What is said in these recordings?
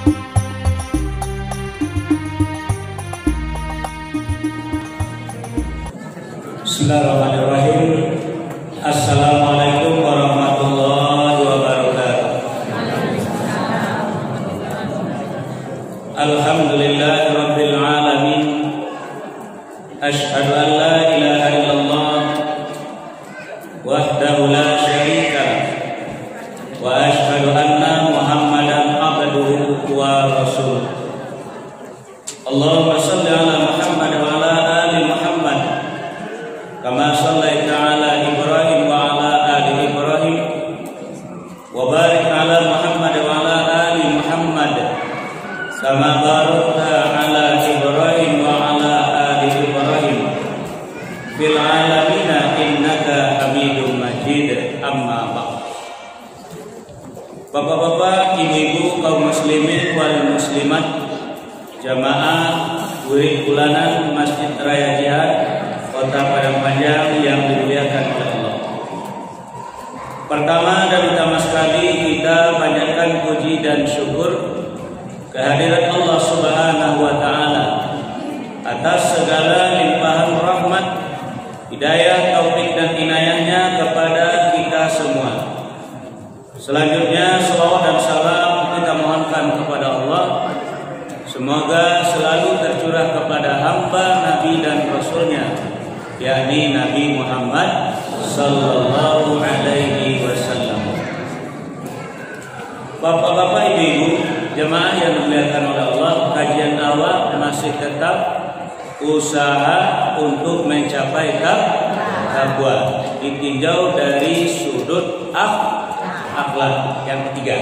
Bismillahirrahmanirrahim. Assalamualaikum warahmatullahi wabarakatuh. Alhamdulillahi rabbil alamin. Asyhadu an la ilaha illallah wahdahu la syarika lah wa asyhadu anna Muhammadan abduhu wa rasuluh. Allahumma shalli ala Muhammad wa ala ali Muhammad kama shallaita ala Ibrahim wa ala ali Ibrahim wa barik ala Muhammad wa ala ali Muhammad kama barakta ala Ibrahim wa ala ali Ibrahim fil alamin innaka Hamidum Majid. Amma ba'd. Bapak-bapak, ibu-ibu, kaum muslimin wal muslimat, jamaah wirid bulanan Masjid Raya Jihad Kota Padang Panjang yang dimuliakan oleh Allah. Pertama dan utama sekali kita panjatkan puji dan syukur kehadirat Allah Subhanahu wa taala atas segala limpahan rahmat, hidayah, taufik dan inayahnya kepada kita semua. Selanjutnya salawat dan salam kita mohonkan kepada Allah, semoga selalu tercurah kepada hamba Nabi dan Rasulnya, yakni Nabi Muhammad sallallahu alaihi wasallam. Bapak-bapak, ibu-ibu, jemaah yang dimuliakan oleh Allah, kajian awal masih tetap usaha untuk mencapai takwa, ditinjau dari sudut akhlak yang ketiga.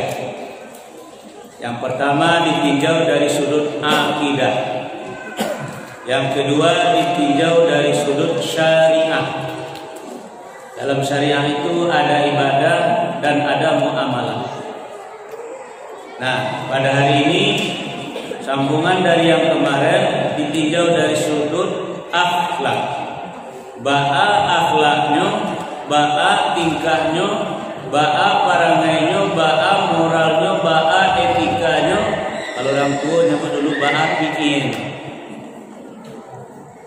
Yang pertama ditinjau dari sudut akidah. Yang kedua ditinjau dari sudut syariah. Dalam syariah itu ada ibadah dan ada muamalah. Nah, pada hari ini sambungan dari yang kemarin ditinjau dari sudut akhlak. Ba'a akhlaknya, ba'a tingkahnya, ba'a parangainya, ba'a moralnya, ba'a etikanya. Kalau orang tua nyapa dulu ba'a pikir.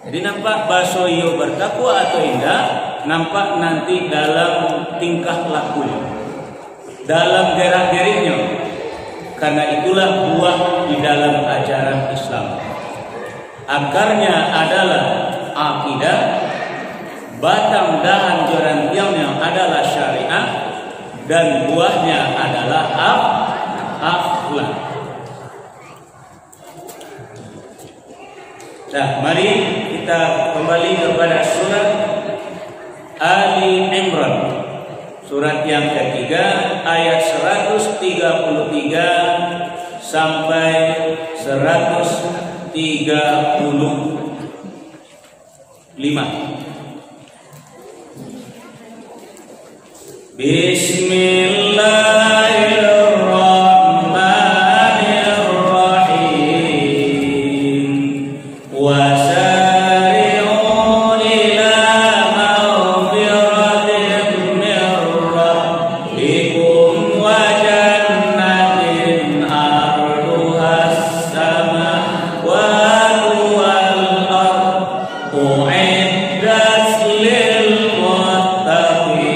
Jadi nampak bakso iyo bertakwa atau indah, nampak nanti dalam tingkah lakunya, dalam gerak-geriknya. Karena itulah buah di dalam ajaran Islam. Akarnya adalah akidah, batang dahan jorantiangnya adalah syariah, dan buahnya adalah akhlak. Nah, mari kita kembali kepada surat Ali Imran, surat yang ketiga, ayat 133 sampai 135. Bismillahirrahmanirrahim. Wasari'u ila maghfiratin min rabbikum wa jannatin arduhas samawati wal ardu u'iddat lil muttaqin.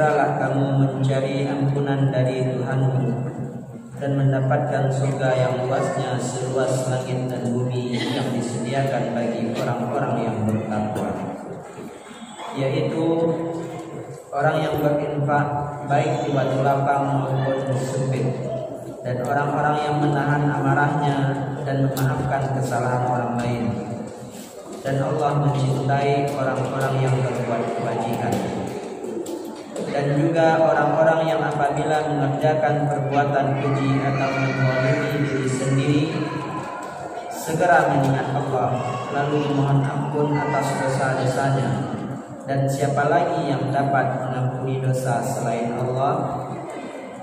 segeralah kamu mencari ampunan dari Tuhanmu dan mendapatkan surga yang luasnya seluas langit dan bumi yang disediakan bagi orang-orang yang bertakwa, yaitu orang yang berinfak baik di waktu lapang maupun sempit, dan orang-orang yang menahan amarahnya dan memaafkan kesalahan orang lain. Dan Allah mencintai orang-orang yang berbuat kebajikan. Dan juga orang-orang yang apabila mengerjakan perbuatan keji atau menzalimi diri sendiri, segera mengingat Allah, lalu memohon ampun atas dosa-dosanya. Dan siapa lagi yang dapat mengampuni dosa selain Allah?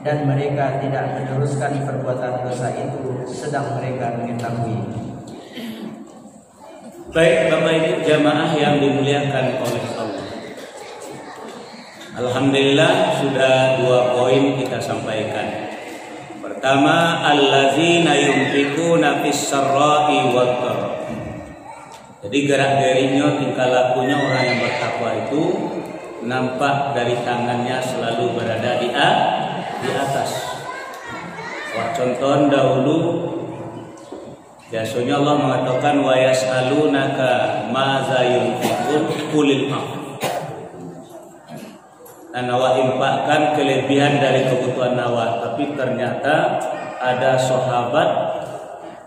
Dan mereka tidak meneruskan perbuatan dosa itu sedang mereka mengetahui. Baik Bapak Ibu jamaah yang dimuliakan oleh Allah, alhamdulillah sudah 2 poin kita sampaikan. Pertama, allazina yunfikuna fis sarra'i wad dharra. Jadi gerak-geriknya, tingkah lakunya orang yang bertakwa itu nampak dari tangannya selalu berada di atas. Wah, contoh dahulu biasanya Allah mengatakan wa yas'alunaka maza yunfiqun qulil af. Dan awak infakkan kelebihan dari kebutuhan awak, tapi ternyata ada sahabat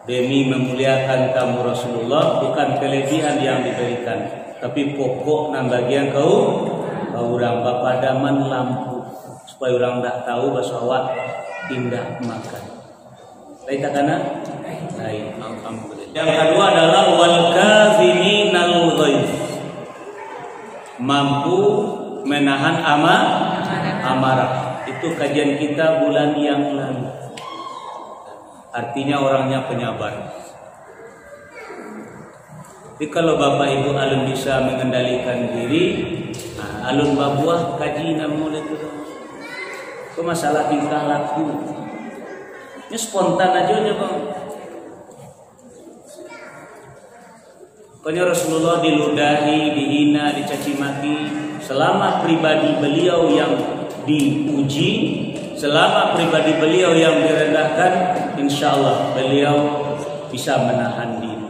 demi memuliakan tamu Rasulullah bukan kelebihan yang diberikan, tapi pokok dan bagian kau orang bapak daman lampu supaya orang tak tahu bahwa awak tindak makan. Baik takana? Baik, alhamdulillah. Yang kedua adalah wal kaziminal ghaidh. Mampu menahan amarah. Itu kajian kita bulan yang lalu. Artinya orangnya penyabar. Jadi kalau Bapak Ibu alun bisa mengendalikan diri, alun babuah kaji namun itu. Itu masalah tingkah laku. Ini spontan aja Bang. Pokoknya Rasulullah diludahi, dihina, dicaci maki, selama pribadi beliau yang diuji, selama pribadi beliau yang direndahkan, insya Allah beliau bisa menahan diri.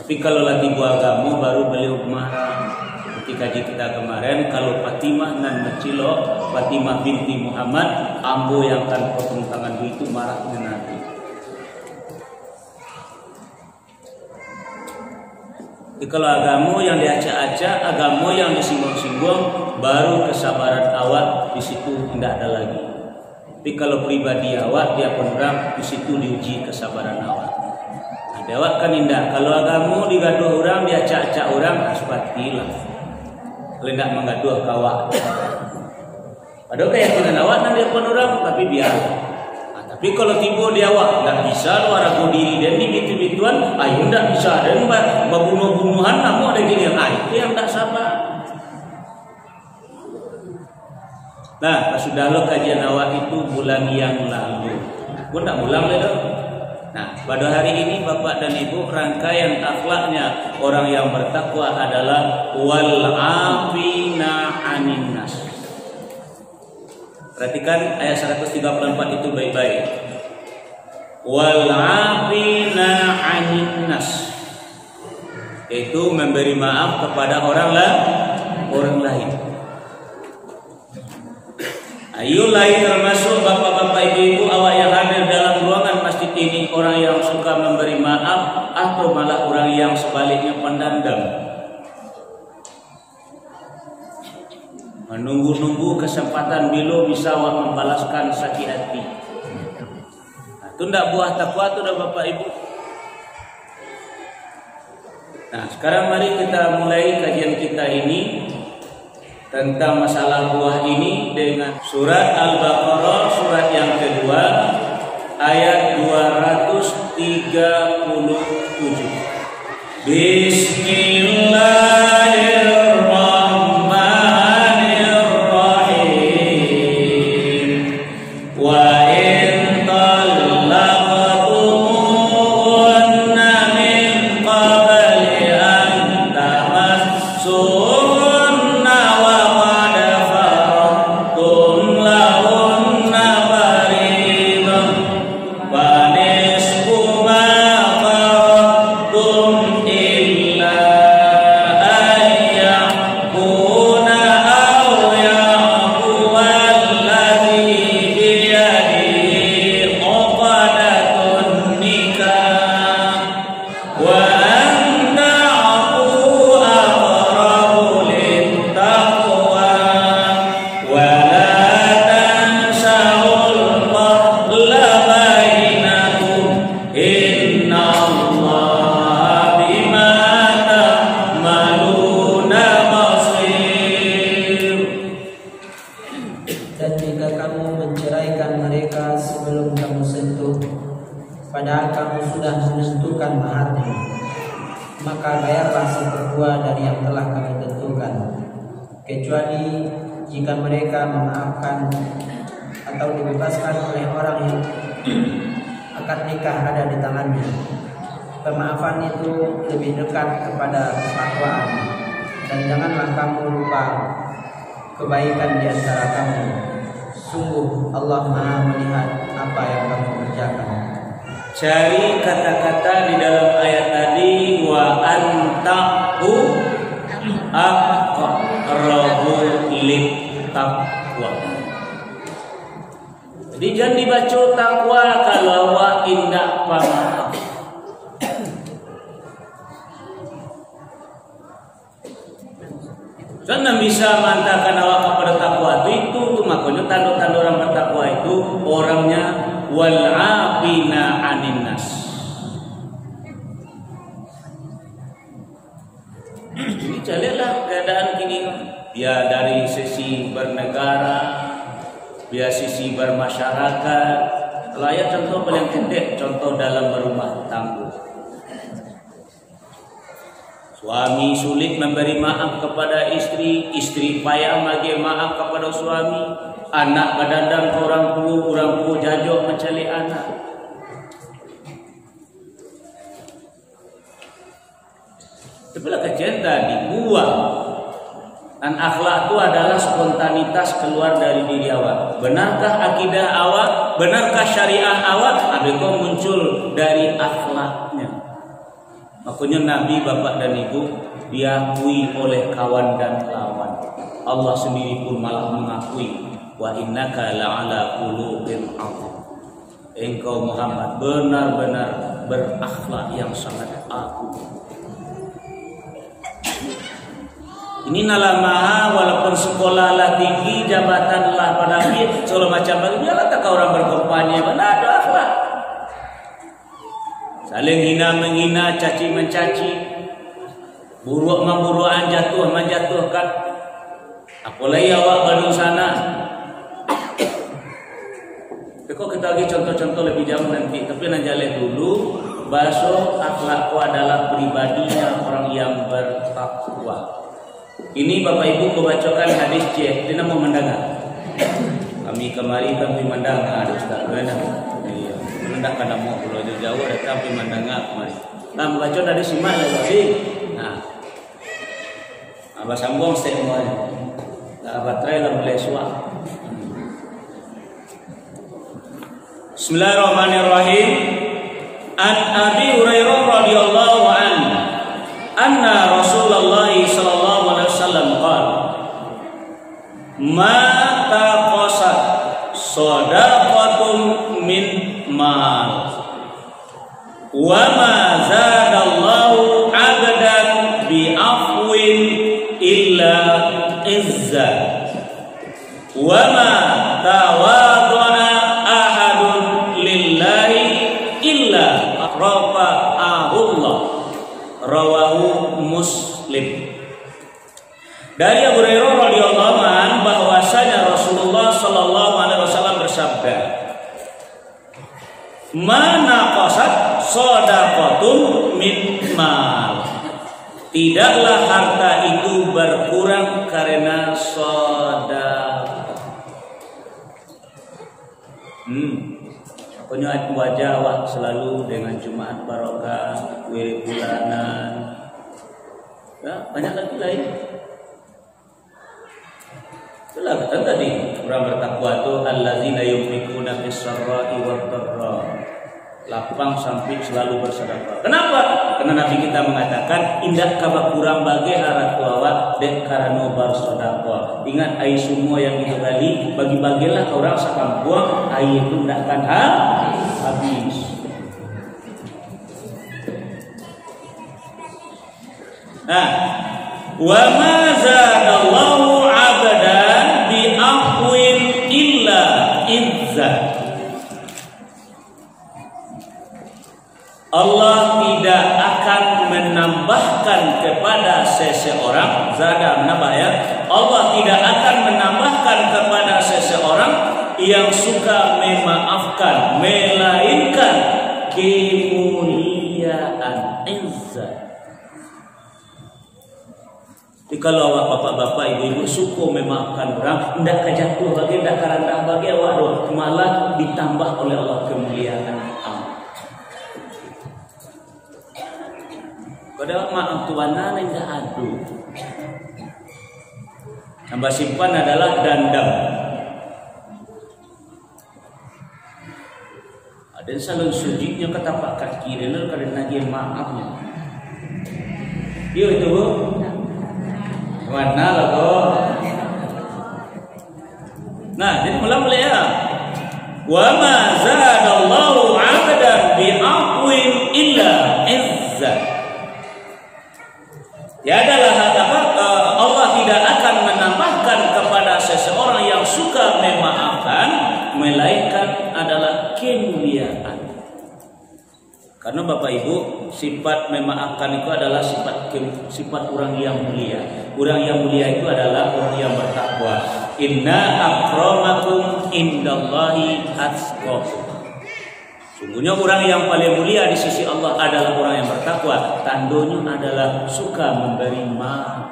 Tapi kalau lagi buah agama baru beliau marah. Ketika kita kemarin, kalau Fatimah nan Macilo, Fatimah binti Muhammad, ambo yang kan potong tangan itu marah dengan Nabi. Jadi kalau agama yang diacak-acak, agama yang disinggung-singgung, baru kesabaran awak di situ tidak ada lagi. Tapi kalau pribadi awak, dia penerang, di situ diuji kesabaran awak. Nah, awak kan indah. Kalau agama digaduh orang, diacak-acak orang, sepatilah. Kalau tidak mengaduh kawak. Padahal keyakinan awak nanti penerang, tapi biar. Nah, tapi kalau tiba di awak, tidak bisa luar aku diri dan di gitu-gituan, ayo tidak bisa. Dan bunuh-bunuhan, kamu ada gini yang itu yang tak sabar. Nah, sudah lo kajian awak itu bulan yang lalu. Pun tak ulang deh. Nah, pada hari ini Bapak dan Ibu, rangkaian akhlaknya orang yang bertakwa adalah wal afina anin nas. Perhatikan ayat 134 itu baik-baik. Wal afina anin nas, yaitu memberi maaf kepada orang lain. Ayo lain termasuk bapak-bapak ibu-ibu awak yang hadir dalam ruangan masjid ini, orang yang suka memberi maaf atau malah orang yang sebaliknya pendendam, menunggu-nunggu kesempatan bila bisa awak membalaskan sakit hati. Nah, itu tidak buah takwa itu dah bapak ibu. Nah, sekarang mari kita mulai kajian kita ini tentang masalah buah ini dengan surat Al-Baqarah, surat yang kedua, ayat 237. Bismillahirrahmanirrahim. Wa in talaqtumuhunna min qabli an tamassuhunna wa padahal kamu sudah menentukan maharnya. Maka bayarlah seperdua dari yang telah kamu tentukan, kecuali jika mereka memaafkan atau dibebaskan oleh orang yang akad nikah ada di tangannya. Pemaafan itu lebih dekat kepada ketakwaan, dan janganlah kamu lupa kebaikan di antara kamu. Sungguh Allah Maha melihat apa yang kamu kerjakan. Cari kata-kata di dalam ayat tadi, wa antahu aqrabu littaqwa. Jadi jangan dibaca takwa kalau wa indah pamaaf. Jangan bisa mengatakan awak kepada takwa itu makanya tanda-tanda orang bertakwa itu orangnya wal afina anin nas. Ini carilah keadaan kini ya, dari sisi bernegara, ya sisi bermasyarakat. Kalau ayat contoh paling pendek, contoh dalam berumah tangga. Suami sulit memberi maaf kepada istri, istri payah bagi maaf kepada suami, anak kadang orang tua jajok mencari anak. Sebelah kecinta dibuang. Dan akhlak itu adalah spontanitas keluar dari diri awak. Benarkah akidah awak? Benarkah syariah awak? Adakah muncul dari akhlaknya? Makanya Nabi, Bapak dan Ibu diakui oleh kawan dan lawan. Allah sendiri pun malah mengakui, wa innaka la'ala qulubin 'adzim. Engkau Muhammad benar-benar berakhlak yang sangat agung. Ini nalamaha walaupun sekolah lah tinggi, jabatan lah pada segala macam bagi biarlah tak orang berkampanye benar ada akhlak. Saling hina menghina, caci mencaci, buruk memburuan, jatuh menjatuhkan. Apalagi awak baru sana. Kok kita lagi contoh-contoh lebih jauh nanti, tapi nanjale dulu. Bahasa akhlakku adalah pribadinya orang yang bertakwa. Ini Bapak Ibu kebacakan hadis C. Dia mau mendengar. Kami kemari mendengar Ustaz. Iya. Mendak kada mau kalau jauh datang mendengar kemari. Nah membaca dari simak lagi. Nah. Abah sambung semuanya. Nah, baterai lah mulai suah. Bismillahirrahmanirrahim. An Abi Hurairah radhiyallahu anhu anna Rasulullah sallallahu alaihi wasallam qala ma taqasat shadaqatun min mal wa ma zadallahu 'abdan bi afwin illa izza wa ma tawadana ahadun lillahi illa rafa'ahullah. Rawahu Muslim. Dari Abu Hurairah radhiyallahu anhu bahwasanya Rasulullah sallallahu alaihi wasallam bersabda, "Mana qasat shadaqatun min mal." Tidaklah harta itu berkurang karena sedekah. Punya wajah awak selalu dengan Jumat barokah, wirid bulanan, ya, banyak lagi lain. Itulah kata tadi orang bertakwa itu allazina yunfikuna fis sarra'i wad dharra. Lapang samping selalu bersedekah. Kenapa? Karena Nabi kita mengatakan indah kaba kurang bagi harta awak dek karena bersedekah. Ingat ai semua yang itu tadi bagi-bagilah ke orang sakampung, ai itu tidak akan habis. Nah, wa ma zadallahu 'abdan bi afwin illa izzah. Allah tidak akan menambahkan kepada seseorang, zada menambah ya. Allah tidak akan menambahkan kepada seseorang yang suka memaafkan, melainkan kemuliaan, izzah. Jadi kalau bapak-bapak, ibu-ibu suka memaafkan orang, tidak kejatuh bagi, tidak karandah bagi awak, malah ditambah oleh Allah kemuliaan. Padahal maaf tuanan tidak adu. Tambah simpan adalah dandam. Ada salon sujudnya ketapak kaki dan karena dia maafnya. Yo itu bu. Mana lah kok? Nah, jadi mulai ya. Wa ma zadallahu 'abdan bi'afwin illa izzah. Ya adalah Allah tidak akan menambahkan kepada seseorang yang suka memaafkan melainkan adalah kemuliaan. Karena Bapak Ibu, sifat memaafkan itu adalah sifat orang yang mulia. Orang yang mulia itu adalah orang yang bertakwa. Inna akramakum indallahi atqakum. Sungguhnya orang yang paling mulia di sisi Allah adalah orang yang bertakwa. Tandanya adalah suka memberi maaf.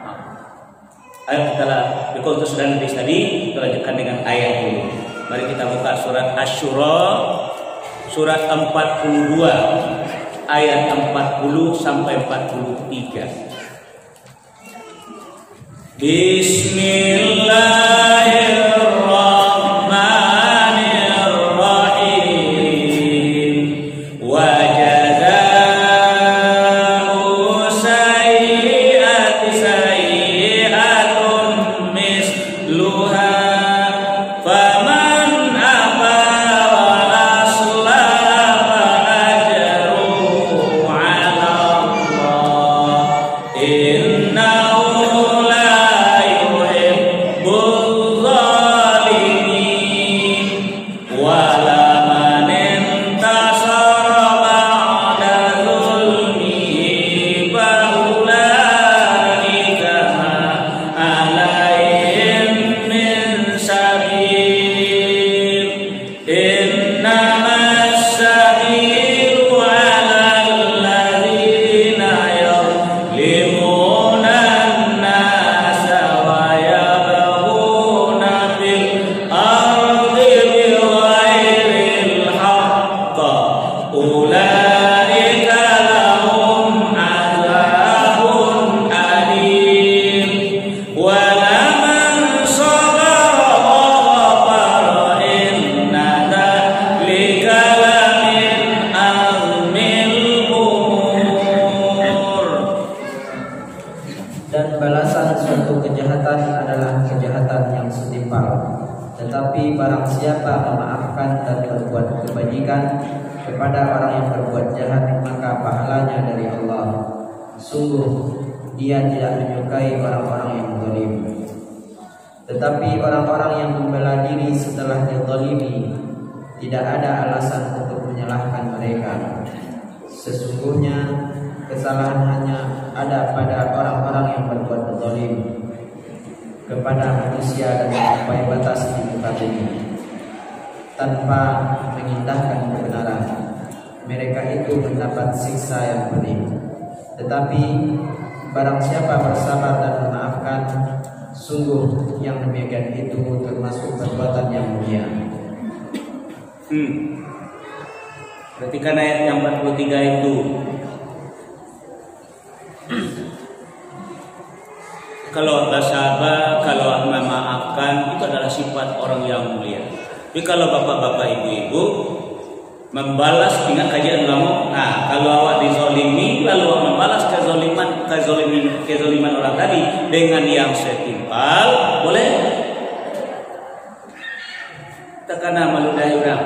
Ayo kita dikontus dan tadi kita lanjutkan dengan ayat ini. Mari kita buka surat Asy-Syura surat 42 ayat 40 sampai 43. Bismillahirrahmanirrahim. Wa jazaa'u sayyi'ati sayyi'atun misluha. Faman afa wa aslaha fa ajruhu 'ala Allah. Innahu tetapi barang siapa memaafkan dan berbuat kebajikan kepada orang yang berbuat jahat, maka pahalanya dari Allah. Sungguh dia tidak menyukai orang-orang yang zalim. Tetapi orang-orang yang membela diri setelah dizalimi, tidak ada alasan untuk menyalahkan mereka. Sesungguhnya kesalahan hanya ada pada orang-orang yang berbuat zalim kepada manusia dan melampaui batas di muka bumi tanpa mengindahkan kebenaran. Mereka itu mendapat siksa yang pedih. Tetapi barang siapa bersabar dan memaafkan, sungguh yang demikian itu termasuk perbuatan yang mulia. Perhatikan ayat yang 43 itu. Kalau bersabar, kalau memaafkan, itu adalah sifat orang yang mulia. Tapi kalau bapak-bapak, ibu-ibu membalas dengan kajian ulama, nah kalau awak dizolimi lalu awak membalas kezoliman orang tadi dengan yang setimpal, boleh? Terkena meludahi orang,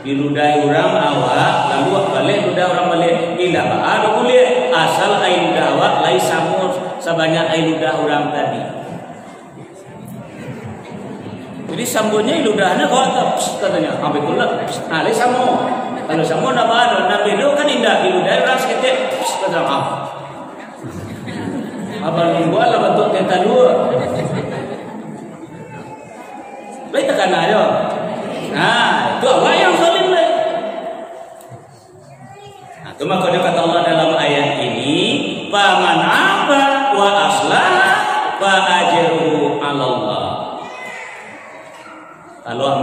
diludahi orang awak lalu balik ludah orang balik, tidak ada boleh asal air ludah awak lain sama sebanyak air ludah orang tadi. Jadi sambunnya ludahnya kau katanya ambil kulak, lain sama. Kalau sama nama ada nabi itu kan indah diludahi orang seketik kata maaf. Abang minggu lah bentuk tenta dua. Baik tekan aja. Nah itu awak yang zalim lah. Cuma kalau kata Allah dalam ayat ini, faman aba wa aslaha fa ajruhu 'ala Allah. Kalau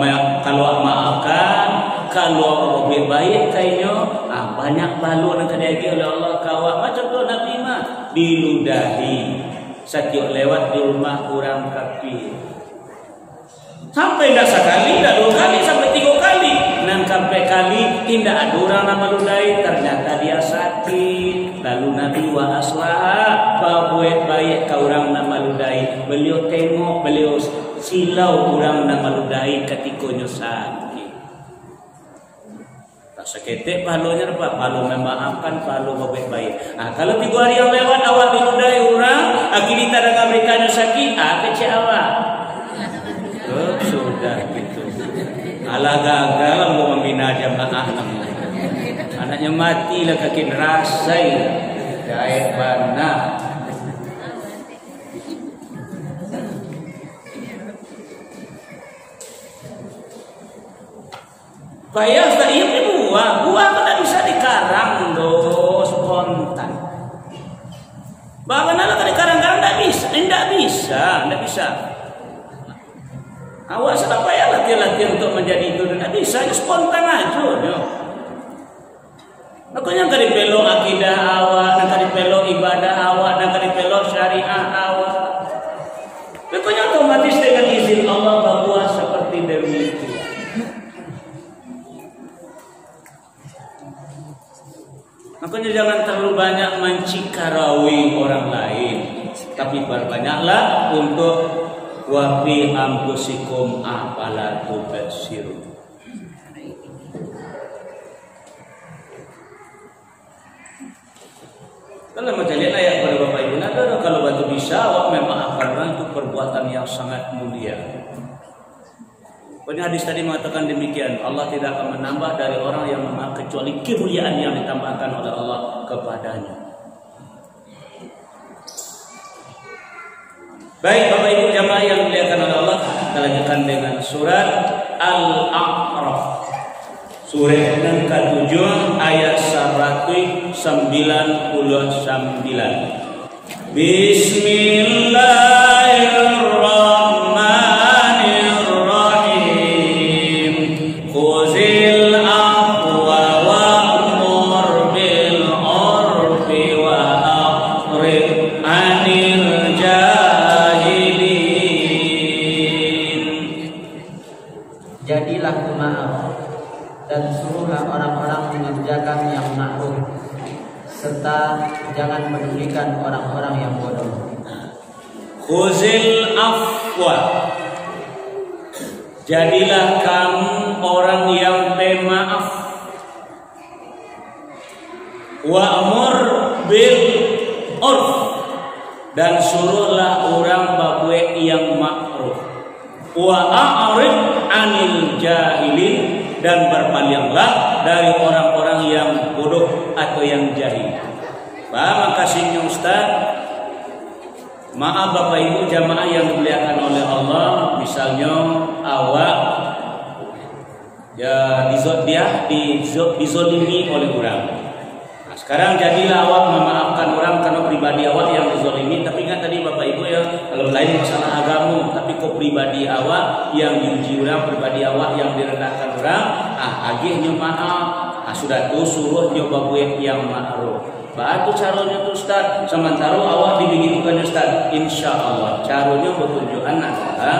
maafkan, kalau lebih baik kayaknya banyak pahala yang terjadi oleh Allah kawat macam tu Nabi mah diludahi setiap lewat di rumah orang kafir sampai dah sekali, dah 2 kali, sampai 3 kali, 6 sampai kali tidak ada orang nama ludahi, ternyata dia sakit. Lalu Nabi wa aslaha buat baik ke orang nama ludahi, beliau tengok, beliau silau orang nama ludahi ketika sakit. Seketik pahalanya apa? Pahala memaafkan, pahala baik-baik. Kalau 3 hari yang lewat awak diludahi orang, akhirnya dengan mereka sakit, kecil awak. Sudah gitu. Alah gagal mau membina jamaah. Anaknya mati lah kaki rasai. Jahit bana. Payah tadi buah kan bisa dikarang loh, spontan. Bahkan kalau dikarang-karang tidak bisa. Awak sudah payah latihan untuk menjadi itu, tidak bisa, spontan aja. Makanya kali pelok akidah awak, nak kali pelok ibadah awak, nak kali pelok syariah awak. Makanya otomatis dengan izin Allah bahwa seperti demikian. Makanya jangan terlalu banyak mencikarawi orang lain, tapi berbanyaklah untuk wa fi anfusikum afala tubsirun. Kalau macam lihat ayat pada Bapak Ibu, kalau batu bisa awak memaafkan itu perbuatan yang sangat mulia. Banyak hadis tadi mengatakan demikian, Allah tidak akan menambah dari orang yang memaaf kecuali kemuliaan yang ditambahkan oleh Allah kepadanya. Baik Bapak Ibu jamaah yang dimuliakan oleh Allah, kita lanjutkan dengan surat Al-A'raf. Surah yang ke-7 ayat 199. Bismillahirrahmanirrahim. Khuzil afwa wa'mur bil 'urfi wa a'rid 'anil jahilin. Jadilah pemaaf dan suruhlah orang-orang mengerjakan yang ma'ruf, serta jangan pedulikan orang-orang yang bodoh. Khuzil afwa, jadilah kamu orang yang pemaaf. Wa'mur bil 'urf, dan suruhlah orang berbuat yang ma'ruf. Wa a'rid 'anil jahilin, dan berpalinglah dari orang-orang yang bodoh atau yang jahil. Maka kasihnya Ustaz, maaf Bapak Ibu jamaah yang dimuliakan oleh Allah, misalnya awak ya dizolimi oleh orang. Nah, sekarang jadilah awak memaafkan orang karena pribadi awak yang dizolimi. Tapi ingat tadi Bapak Ibu ya, kalau lain masalah agama, tapi kok pribadi awak yang diuji orang, pribadi awak yang direndahkan orang, agihnya maaf. Sudah tu suruh nyoba buat yang ma'ruf. Batu caranya tu Ustaz, sementara awak dibegitukan Ustaz. Insya Allah caranya bertunjukan adalah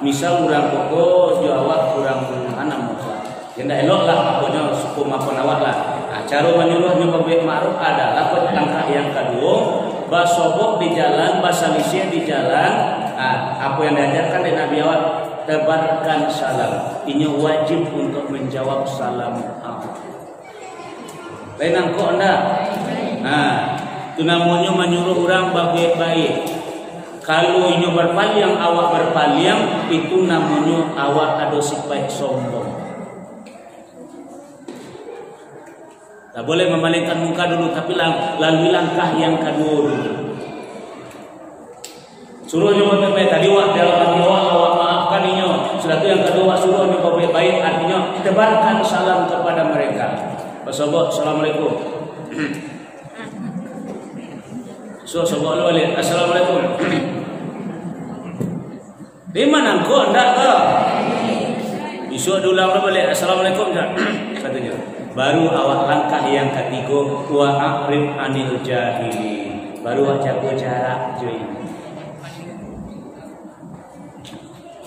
misal orang pokok jawab kurang anak muka. Yang elok lah pokoknya suku maafkan awak lah. Cara menyuruh nyoba buat ma'ruf adalah langkah yang kedua, basobok di jalan, basalisi di jalan. Apa yang diajarkan dari Nabi awak, tebarkan salam. Ini wajib untuk menjawab salam awak. Lain angkok anda. Itu namanya menyuruh orang baik-baik. Kalau ini berpaling, awak berpaling, itu namanya awak ada sifat sombong. Tak boleh memalingkan muka dulu, tapi lalui langkah yang kedua dulu. Suruh nyoba baik-baik. Tadi dalam hati awak maafkan ini. Setelah itu yang kedua suruh nyoba baik-baik, artinya tebarkan salam kepada mereka. Basobok, assalamualaikum. So sallallahu alaihi assalamualaikum. Di mana engkau ndak ke? Besok diulang balik assalamualaikum dah. Katanya. Baru awak langkah yang ketiga wa a'rid anil jahili. Baru awak jaga jarak cuy.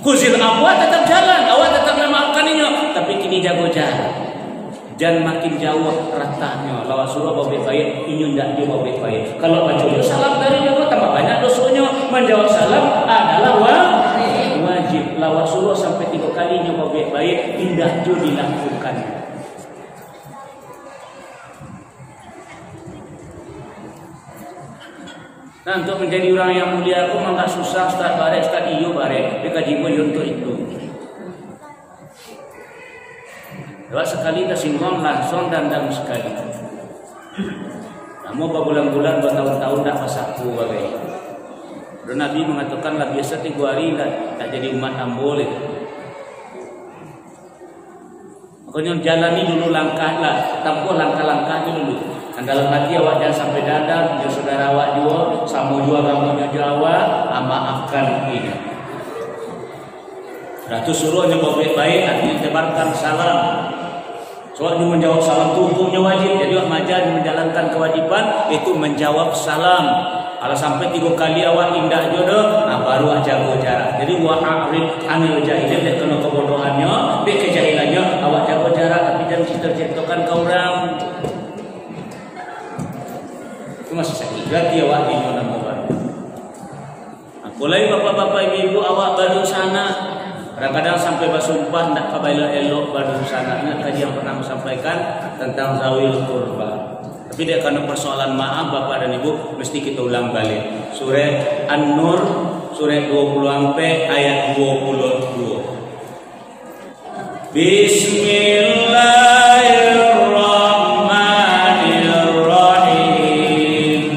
Kuzil awak tetap jalan, awak tetap memaafkaninya, tapi kini jaga jarak. Jangan makin jauh ratanya. Lawan suruh bawa baik, ini ndak dia bawa baik. Kalau baca salam dari dia tambah banyak dosanya. Menjawab salam adalah wajib. Lawan suruh sampai 3 kali nyoba baik, indah juga dilakukan. Nah, untuk menjadi orang yang mulia aku memang tak susah. Ustaz bare, Ustaz iyo bare. Dia kaji untuk itu. Lewat sekali tersinggung langsung dan dalam sekali. Namun berbulan-bulan, bertahun-tahun tak pasaku bagai. Dan Nabi mengatakan lah biasa 3 hari tak jadi umat ambol itu. Makanya jalani dulu langkah lah, tempuh langkah-langkahnya dulu. Dan dalam hati awak jangan sampai dadam, ya saudara awak juga, sama juga kamunya Jawa, maafkan ini. Ratu suruhnya baik-baik, nanti tebarkan salam. Soalnya menjawab salam itu hukumnya wajib. Jadi awak majar menjalankan kewajiban itu menjawab salam. Kalau sampai 3 kali awak indah jodoh, baru awak jaga jarak. Jadi wa a'rid anil jahilin, dia kena kebodohannya, dia kejahilannya, awak jaga jarak, tapi jangan cerita-ceritakan ke orang. Itu masih sakit. Berarti awak ini nama baru. Mulai bapak-bapak ibu-ibu awak baru sana. Kadang-kadang sampai bersumpah tidak kabaila elok baru sana. Ingat tadi yang pernah sampaikan tentang zawil qurba. Tapi dia karena persoalan maaf bapak dan ibu mesti kita ulang balik. Surah An-Nur surah 20 ayat 22. Bismillahirrahmanirrahim.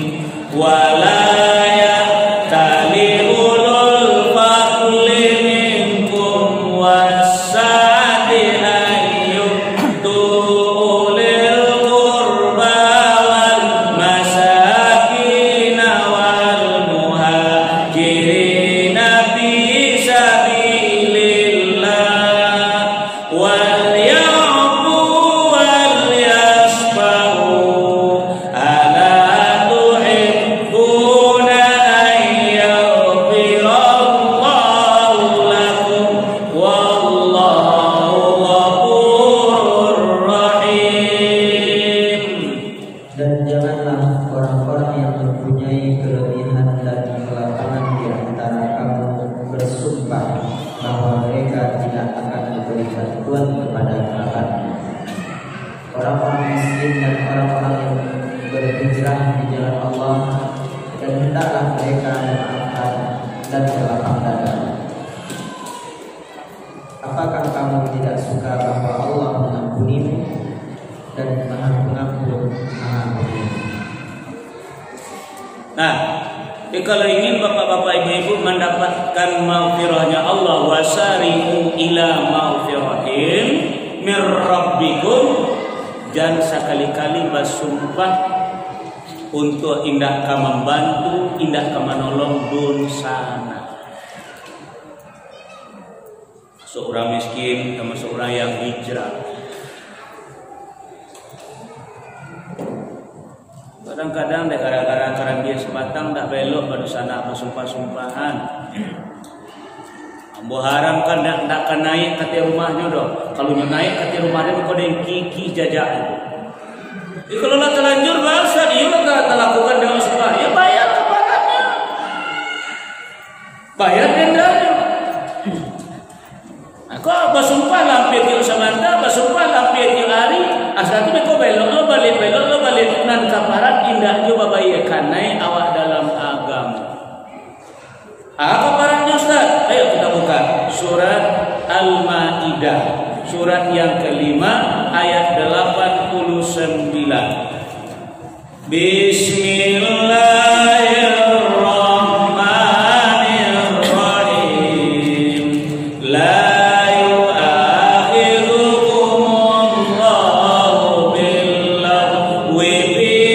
Wala kalau ingin bapak-bapak ibu-ibu mendapatkan maghfirahnya Allah, wasari'u ila maghfiratin mir rabbikum, jangan sekali-kali bersumpah untuk indah ka membantu, indah ka menolong dun sana. Seorang miskin sama seorang yang hijrah. Kadang-kadang gara-gara dia sebatang tak belok pada sana bersumpah-sumpahan. Ambo haram kan tak kan naik ke rumahnya doh. Kalau naik ke rumahnya kau ada kiki jajak. Jadi kalau lah terlanjur bahasa dia tak lakukan dengan sumpah, ya bayar kepadanya. Bayar dendanya. Aku bersumpah lampir tiap semanta, bersumpah lampir tiap hari. Asal tu kau belok lo balik nan kaparat indah juga bayi kanai awak dalam agama. Kaparatnya Ustaz? Ayo kita buka surat Al-Maidah, surat yang kelima ayat 89. Bismillahirrahmanirrahim. La yu'akhidukumullahu billahu fi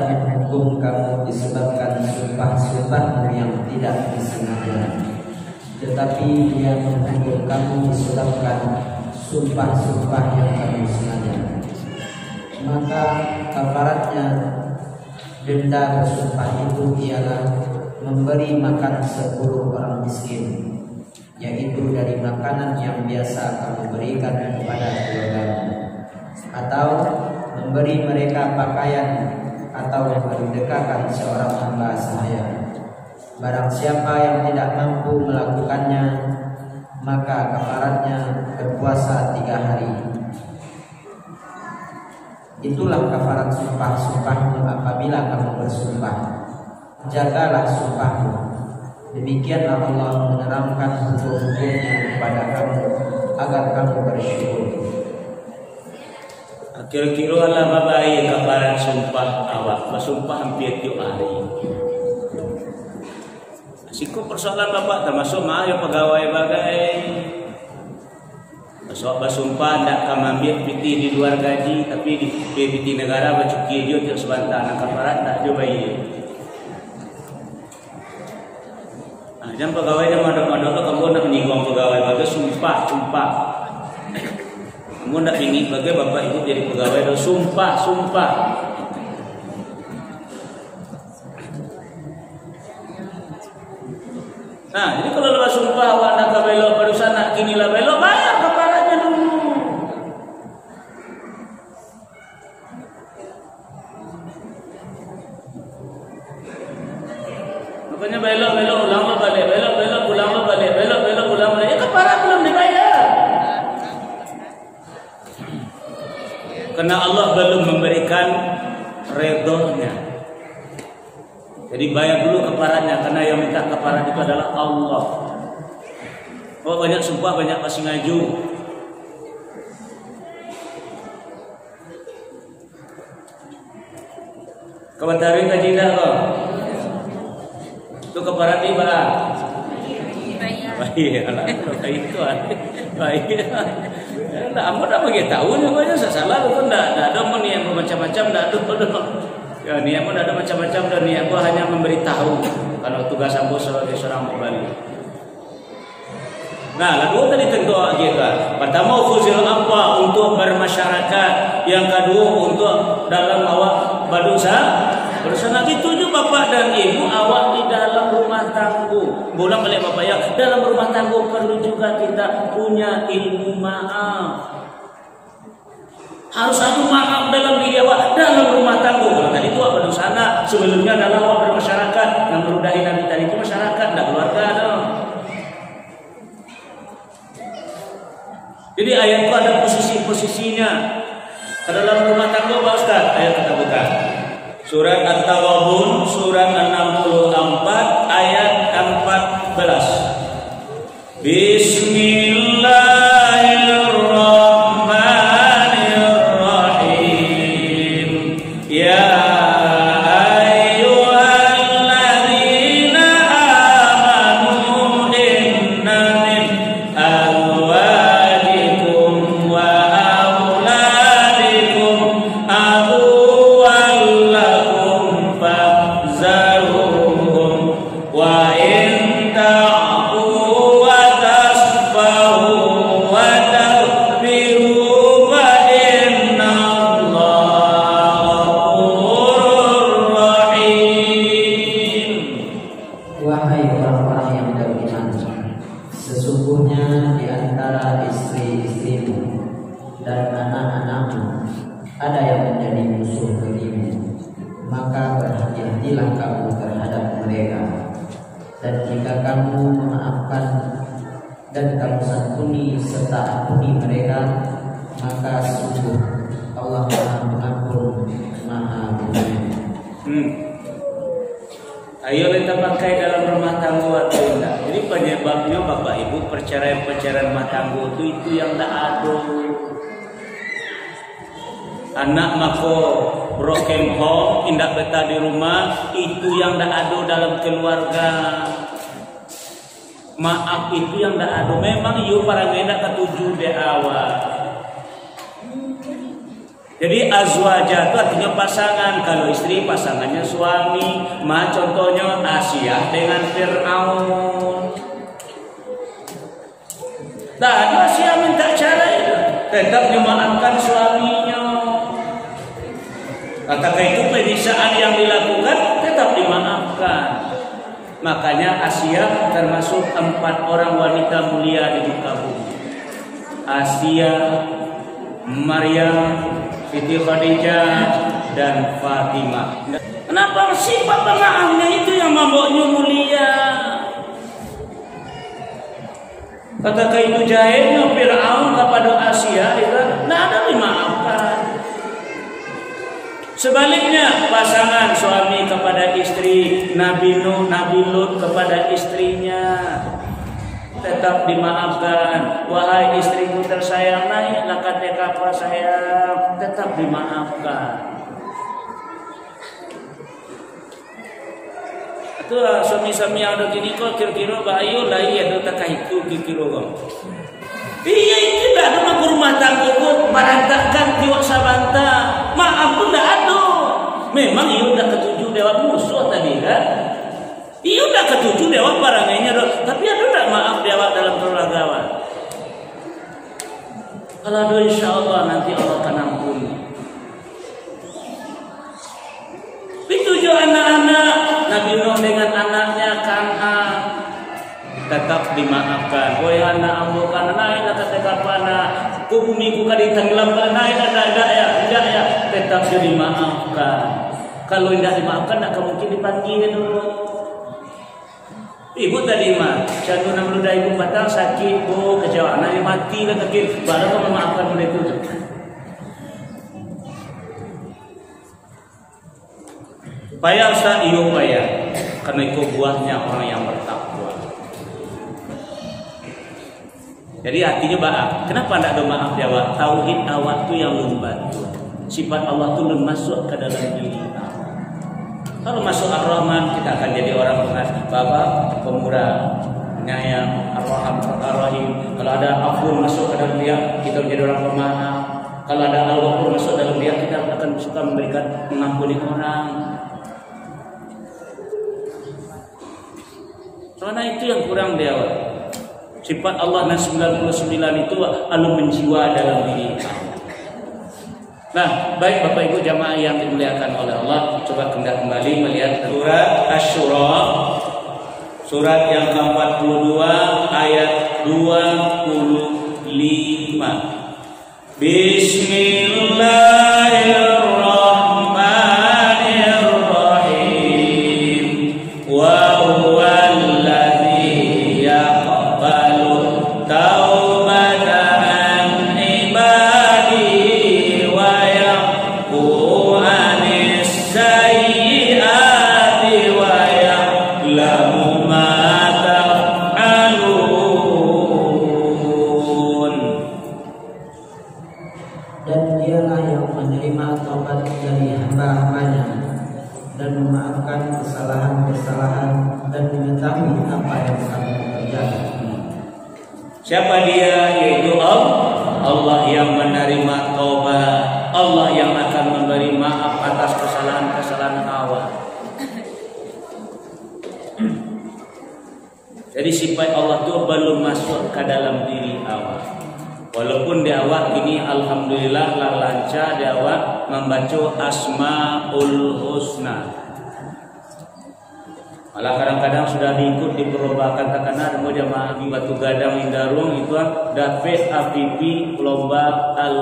menghukum kamu disebabkan sumpah-sumpahmu yang tidak disengaja, tetapi Dia menghukum kamu disebabkan sumpah-sumpah yang kamu sengaja. Maka kafaratnya denda bersumpah itu ialah memberi makan 10 orang miskin, yaitu dari makanan yang biasa kamu berikan kepada keluargamu, atau memberi mereka pakaian, atau memerdekakan seorang hamba sahaya. Barang siapa yang tidak mampu melakukannya, maka kafaratnya berpuasa 3 hari. Itulah kafarat sumpah-sumpahmu apabila kamu bersumpah. Jagalah sumpahmu. Demikianlah Allah menerangkan hukum-hukumnya kepada kamu agar kamu bersyukur. Kira-kira lah babai kafarat sumpah awak, bersumpah hampir tiap hari. Siku persoalan bapak termasuk yang pegawai bagai. Besok bersumpah tidak akan ambil piti di luar gaji, tapi di piti negara bercuki je tiap sebentar. Nak kafarat tak je bayi. Jangan pegawai yang ada-ada kamu nak menyinggung pegawai bagai sumpah. Kamu nak ingin bagai bapak ibu jadi pegawai dan sumpah. Nah, jadi kalau lepas sumpah awak nak belok barusan nak kini lah belok, bayar kafaratnya dulu. Makanya belok ulang balik, belok ulang balik, belok ulang balik. Ya kafarat belum dibayar. Karena Allah belum memberikan redhonya. Jadi bayar dulu kafaratnya, karena yang minta kafarat itu adalah Allah. Oh, banyak sumpah, banyak pasti ngaju. Kebatarin kaji dah kau. Itu kafarat ni bah. Baik, alah, baik tu, baik. Nah, amu dah bagi tahu ni banyak salah tu tak ada niat macam-macam, tak ada. Ya, niat pun ada macam-macam dan niat pun hanya memberitahu kalau tugas ambo sebagai seorang pembali. Nah, lalu tadi tentu kita. Pertama khuzil apa untuk bermasyarakat, yang kedua untuk dalam awak berdosa. Bersama gitu juga bapak dan ibu awak di dalam rumah tangga. Bolang balik bapak ya, dalam rumah tangga perlu juga kita punya ilmu maaf. Harus ada maaf dalam diri awak dalam rumah tangga. Kalau tadi itu apa dosana sebelumnya dalam awak bermasyarakat, yang meludahi Nabi tadi itu masyarakat, tidak keluarga dong. Jadi ayat itu ada posisinya. Dalam rumah tangga Pak Ustaz, ayat kita buka. Surat At-Taghabun, surat 64 ayat 14. Bismillahirrahmanirrahim. Ya Ayo kita pakai dalam rumah tangga atau tidak. Jadi penyebabnya bapak ibu perceraian rumah tangga itu yang tak ada. Anak mako broken home, indah betah di rumah, itu yang tak ada dalam keluarga. Maaf itu yang tak ada. Memang you para ngendak ketujuh di awal. Jadi azwaja itu artinya pasangan. Kalau istri pasangannya suami. Contohnya Asia dengan Fir'aun. Dan Asia minta cerai, tetap memaafkan suaminya. Katakan itu penistaan yang dilakukan tetap dimaafkan. Makanya Asia termasuk 4 orang wanita mulia di muka bumi. Asia, Maryam, Siti Khadijah, dan Fatimah. Kenapa sifat pemaafnya itu yang membuatnya mulia? Kata itu jahilnya Fir'aun kepada Asia itu tidak ada dimaafkan. Sebaliknya pasangan suami kepada istri, Nabi Nuh, Nabi Lut kepada istrinya tetap dimaafkan. Wahai istriku tersayang, naiklah ke kapal sayang, tetap dimaafkan. Itu suami-suami yang ada gini kok kira-kira bayu lah iya ada tak itu kira-kira kok. Iya itu tidak ada ke rumah tangga kok merantakan jiwa sabanta. Maaf pun tidak ada. Memang ia udah ketujuh dewa musuh tadi kan. Iya udah ketujuh dewa barangnya doh. Tapi ada tak maaf dewa dalam peragawan. Kalau ada insya Allah nanti Allah akan ampuni. Ditujuh anak-anak Nabi Nuh dengan anaknya Kan'an tetap dimaafkan. Wahai anak ambo kana naiklah ke tekapana. Ku bumi ku kali tenggelam naiklah tidak ya tetap dimaafkan. Kalau tidak dimaafkan tak mungkin dipanggil dulu. Ibu tadi mah, candu nak meludah ibu patang sakit, kecewa, anak mati lah kaki, baru kau memaafkan mereka tu. Payah ustaz, iyo payah, karena itu buahnya orang yang bertakwa. Jadi artinya baak. Kenapa tidak ada maaf ya awak? Tauhid awak tu yang membantu. Sifat Allah tu masuk ke dalam diri. Kalau masuk Ar-Rahman kita akan jadi orang Bapa pemurah, penyayang, Ar-Rahman, Ar-Rahim. Kalau ada Afur masuk ke dalam dia, kita menjadi orang pemaaf. Kalau ada Al-Ghafur masuk dalam dia, kita akan suka memberikan mengampuni orang. Karena itu yang kurang dia. Sifat Allah 99 itu lalu menjiwa dalam diri. Nah, baik Bapak Ibu jamaah yang dimuliakan oleh Allah, coba kita kembali melihat surat Asy-Syura, surat yang ke-42 ayat 25. Bismillahirrahmanirrahim. Wa huwal ladzi yaqbalu taubata an ibadihi wa yaqu anis sayyiati wa ya'lamu ma taf'alun. Dan dialah yang menerima taubat dari hamba-hambanya dan memaafkan kesalahan-kesalahan dan mengetahui apa yang kamu kerjakan. Siapa dia? Yaitu Allah yang menerima taubat, Allah yang akan memberi maaf atas kesalahan-kesalahan awal. Jadi sifat Allah itu belum masuk ke dalam diri awak. Walaupun di awak ini alhamdulillah lancar di awak membaca Asmaul Husna. Malah kadang-kadang sudah diikut diperlombakan takana mau jamaah di Batu Gadang Indarung itu dapat APP lomba Al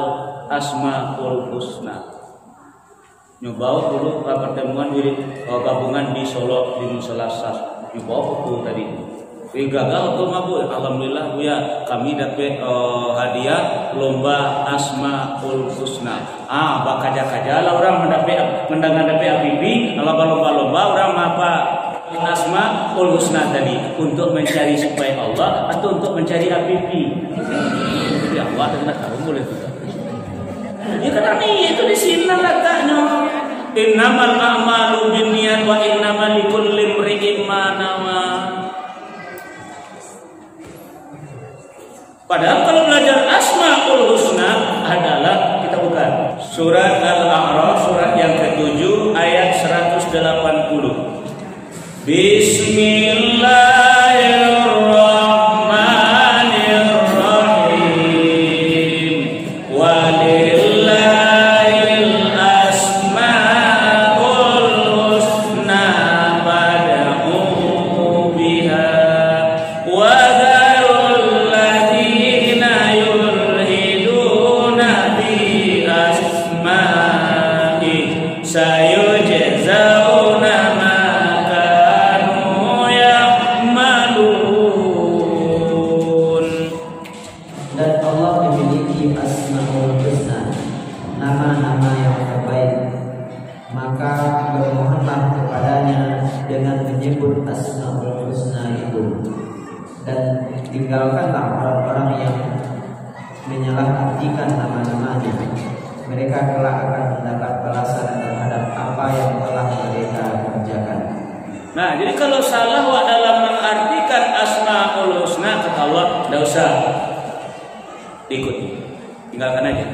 Asmaul Husna. Nyoba dulu pertemuan di gabungan di Solo di Musalasas. Nyoba itu tadi. Gagal tuh mabuk. Alhamdulillah Bu ya, kami dapat hadiah lomba Asmaul Husna. Bakaja-kaja lah orang mendengar dapat APP, lomba-lomba orang apa? Asmaul Husna tadi untuk mencari supaya Allah atau untuk mencari APP. Ya Allah tidak tahu boleh juga. Ya karena itu di sini letaknya. Innamal a'malu binniyat wa innamal likulli imri'in ma nawa. Padahal kalau belajar Asmaul Husna adalah kita bukan Surat Al-A'raf, surat yang ke-7 ayat 180. Bismillahirrahmanirrahim. Walillahil asmaul husna fad'uhu biha wa dharul ladzina yulhiduna fi asma'i sayujzauna ma kanu ya'malun. Dan Allah memiliki Asmaul Husna, nama-nama yang terbaik. Maka bermohonlah kepadanya dengan menyebut Asmaul Husna itu, dan tinggalkanlah orang-orang yang menyalahartikan nama-namanya. Mereka kelak akan mendapat balasan terhadap apa yang telah mereka kerjakan. Nah, jadi kalau salah dalam mengartikan Asmaul Husna, kata Allah, tidak usah ikuti, tinggalkan aja.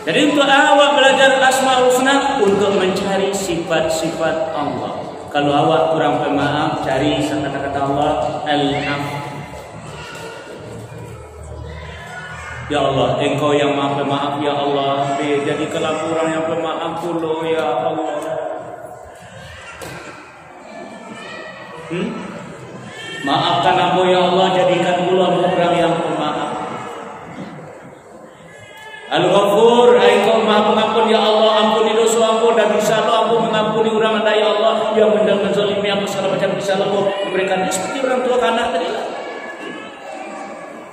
Jadi untuk awak belajar Asmaul Husna untuk mencari sifat-sifat Allah. Kalau awak kurang pemaaf, cari kata-kata Allah Al-Af. Ya Allah, Engkau yang maha pemaaf, ya Allah. Jadikanlah kurang yang pemaaf dulu, ya Allah. Maafkan aku, ya Allah, jadikan dulu orang yang pemaaf. Al-Ghafur, Engkau maha pengampun, ya Allah. Ampuni dosa aku dan bisa Allah ampun mengampuni orang anda, ya Allah, yang menzalimi aku segala macam bisa Allah memberikan seperti orang tua ke anak tadi.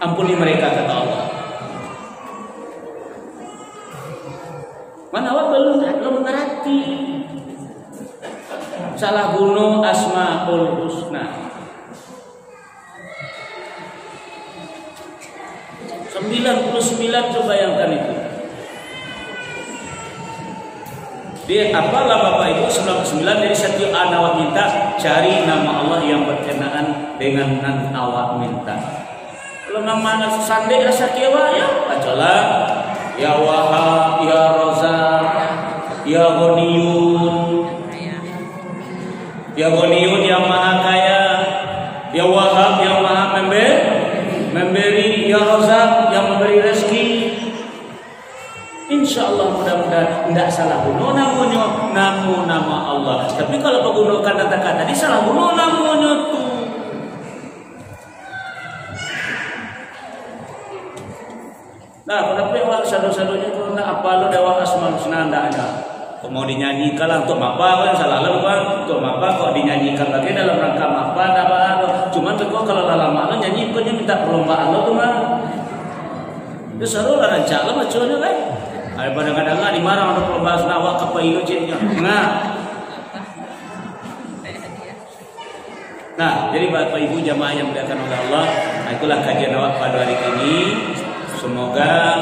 Ampuni mereka, kata Allah. Mana awak belum mengerti. Salah guna Asmaul Husna. 99, coba bayangkan itu. Dia apalah Bapak Ibu 99, dari setiap awak minta cari nama Allah yang berkenaan dengan nan awak minta. Kalau nama sandi rasa kewa ya bacalah ya Wahab, ya Razak, ya Ghaniyun. Ya Ghaniyun yang maha kaya, ya Wahab yang maha memberi, ya Razak yang memberi rezeki. Insya Allah mudah-mudahan tidak salah guna namanya nama Allah. Tapi kalau menggunakan kata-kata tadi salah guna namanya tuh. Nah, kenapa yang sadu-sadunya itu apa lo dewa Asmaul Husna ada? Kok mau dinyanyikan lah untuk apa kan salah lo kan? Untuk apa kok dinyanyikan lagi dalam rangka apa? Cuma tuh kalau lama lo nyanyikannya minta perlombaan lo tuh mah. Itu seru lah rancak lo macamnya kan? Ada kadang-kadang dimarah untuk perlombaan senawak ke pailu cinnya. Nah, jadi Bapak Ibu jamaah yang dimuliakan oleh Allah, nah itulah kajian awak pada hari ini. Semoga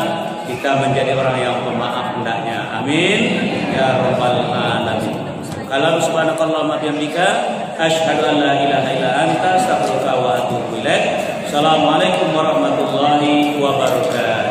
kita menjadi orang yang pemaaf hendaknya. Amin ya rabbal alamin. Kalam subhanakallahumma bihamdika asyhadu an la ilaha illa anta astaghfiruka wa atubu ilaik. Assalamualaikum warahmatullahi wabarakatuh.